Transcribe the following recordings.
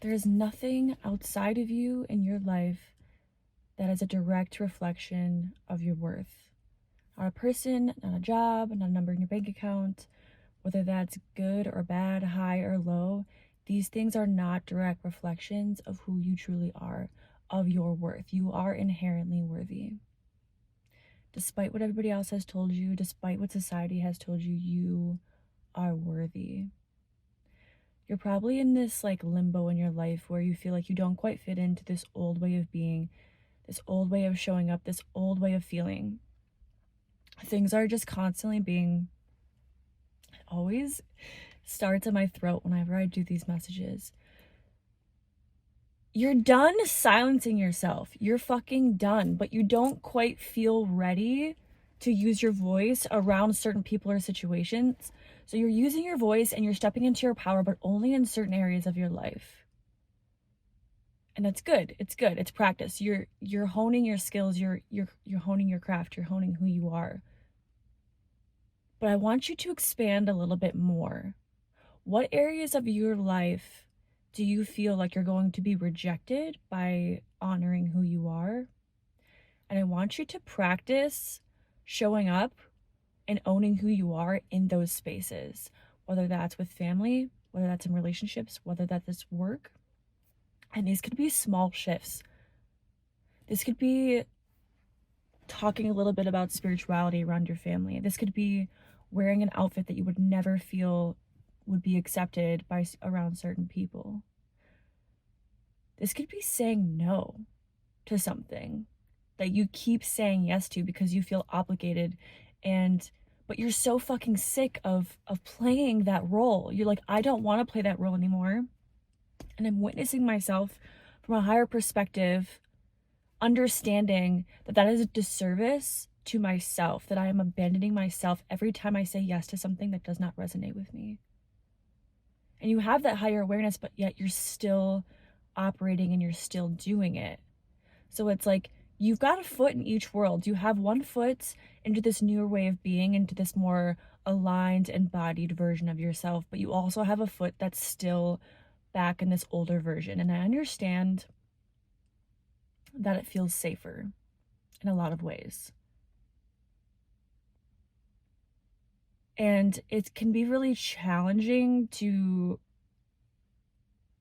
There is nothing outside of you in your life that is a direct reflection of your worth. Not a person, not a job, not a number in your bank account, whether that's good or bad, high or low. These things are not direct reflections of who you truly are, of your worth. You are inherently worthy. Despite what everybody else has told you, despite what society has told you, you are worthy. You're probably in this like limbo in your life where you feel like you don't quite fit into this old way of being, this old way of showing up, this old way of feeling. Things are just constantly being, it always starts in my throat whenever I do these messages. You're done silencing yourself. You're fucking done, but you don't quite feel ready to use your voice around certain people or situations. So you're using your voice and you're stepping into your power, but only in certain areas of your life. And that's good. It's good. It's practice. You're honing your skills, you're honing your craft, you're honing who you are. But I want you to expand a little bit more. What areas of your life do you feel like you're going to be rejected by honoring who you are? And I want you to practice showing up and owning who you are in those spaces, whether that's with family, whether that's in relationships, whether that's work. And these could be small shifts. This could be talking a little bit about spirituality around your family. This could be wearing an outfit that you would never feel would be accepted by around certain people. This could be saying no to something that you keep saying yes to because you feel obligated, but you're so fucking sick of playing that role. You're like, I don't want to play that role anymore. And I'm witnessing myself from a higher perspective, understanding that that is a disservice to myself, that I am abandoning myself every time I say yes to something that does not resonate with me. And you have that higher awareness, but yet you're still operating and you're still doing it. So it's like you've got a foot in each world. You have one foot into this newer way of being, into this more aligned, embodied version of yourself, but you also have a foot that's still back in this older version. And I understand that it feels safer in a lot of ways. And it can be really challenging to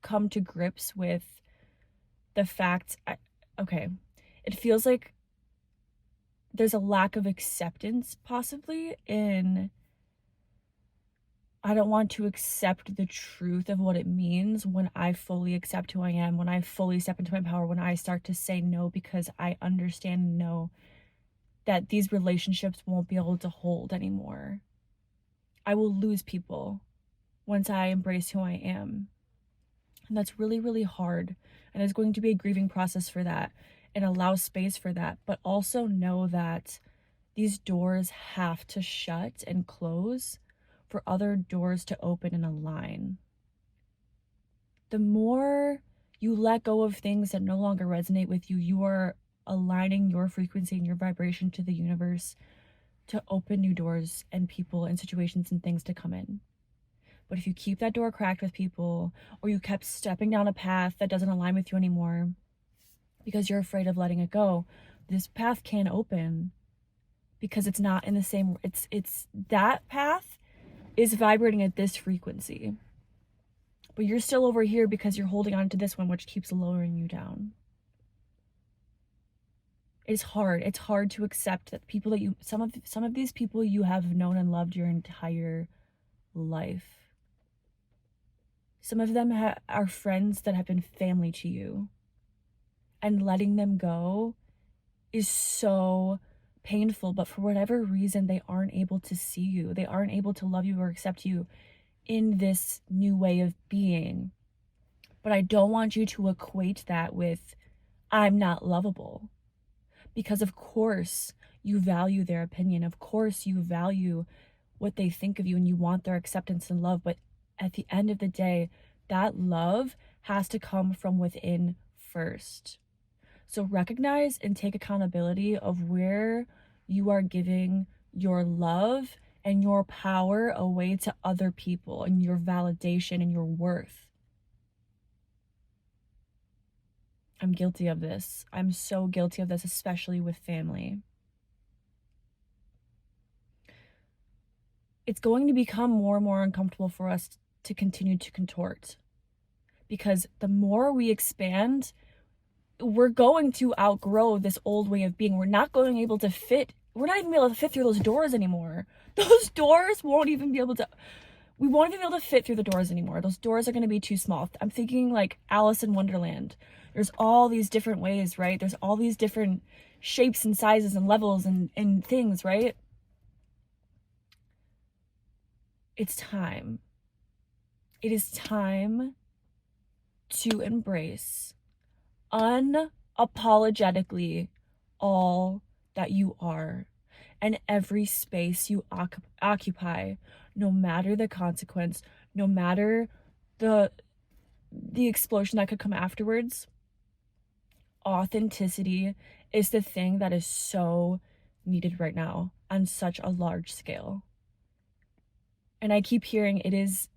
come to grips with the fact, it feels like there's a lack of acceptance possibly in, I don't want to accept the truth of what it means when I fully accept who I am, when I fully step into my power, when I start to say no because I understand and know that these relationships won't be able to hold anymore. I will lose people once I embrace who I am. And that's really, really hard. And there's going to be a grieving process for that and allow space for that. But also know that these doors have to shut and close for other doors to open and align. The more you let go of things that no longer resonate with you, you are aligning your frequency and your vibration to the universe to open new doors and people and situations and things to come in. But if you keep that door cracked with people, or you kept stepping down a path that doesn't align with you anymore because you're afraid of letting it go, this path can't open because it's not in the same, it's that path is vibrating at this frequency. But you're still over here because you're holding on to this one, which keeps lowering you down. It's hard. It's hard to accept that people that some of these people you have known and loved your entire life. Some of them are friends that have been family to you. And letting them go is so painful, but for whatever reason, they aren't able to see you. They aren't able to love you or accept you in this new way of being. But I don't want you to equate that with, I'm not lovable. Because of course you value their opinion. Of course you value what they think of you and you want their acceptance and love. But at the end of the day, that love has to come from within first. So recognize and take accountability of where you are giving your love and your power away to other people and your validation and your worth. I'm guilty of this. I'm so guilty of this, especially with family. It's going to become more and more uncomfortable for us to continue to contort, because the more we expand, we're going to outgrow this old way of being. We're not even able to fit through those doors anymore. Those doors won't even be able to, we won't even be able to fit through the doors anymore. Those doors are going to be too small. I'm thinking like Alice in Wonderland. There's all these different ways, right? There's all these different shapes and sizes and levels and things, right? It's time. It is time to embrace unapologetically all that you are and every space you occupy, no matter the consequence, no matter the explosion that could come afterwards. Authenticity is the thing that is so needed right now on such a large scale. And I keep hearing it is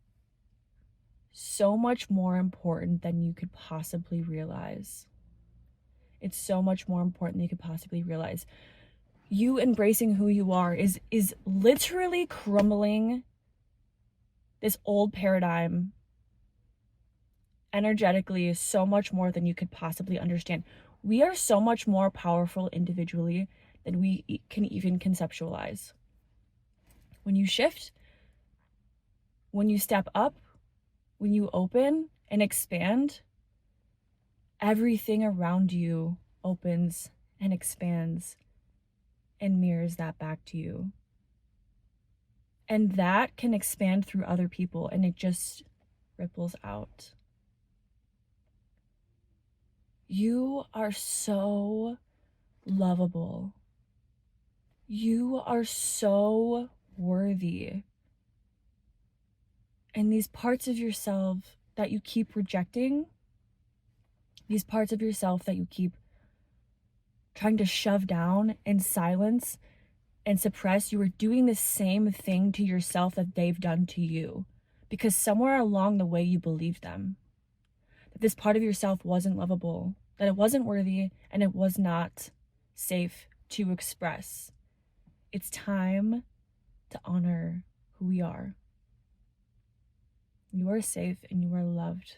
so much more important than you could possibly realize. It's so much more important than you could possibly realize. You embracing who you are is literally crumbling this old paradigm energetically so much more than you could possibly understand. We are so much more powerful individually than we can even conceptualize. When you shift, when you step up, when you open and expand, everything around you opens and expands and mirrors that back to you. And that can expand through other people, and it just ripples out. You are so lovable. You are so worthy. And these parts of yourself that you keep rejecting, these parts of yourself that you keep trying to shove down and silence and suppress, you are doing the same thing to yourself that they've done to you. Because somewhere along the way you believed them. That this part of yourself wasn't lovable, that it wasn't worthy, and it was not safe to express. It's time to honor who we are. You are safe and you are loved.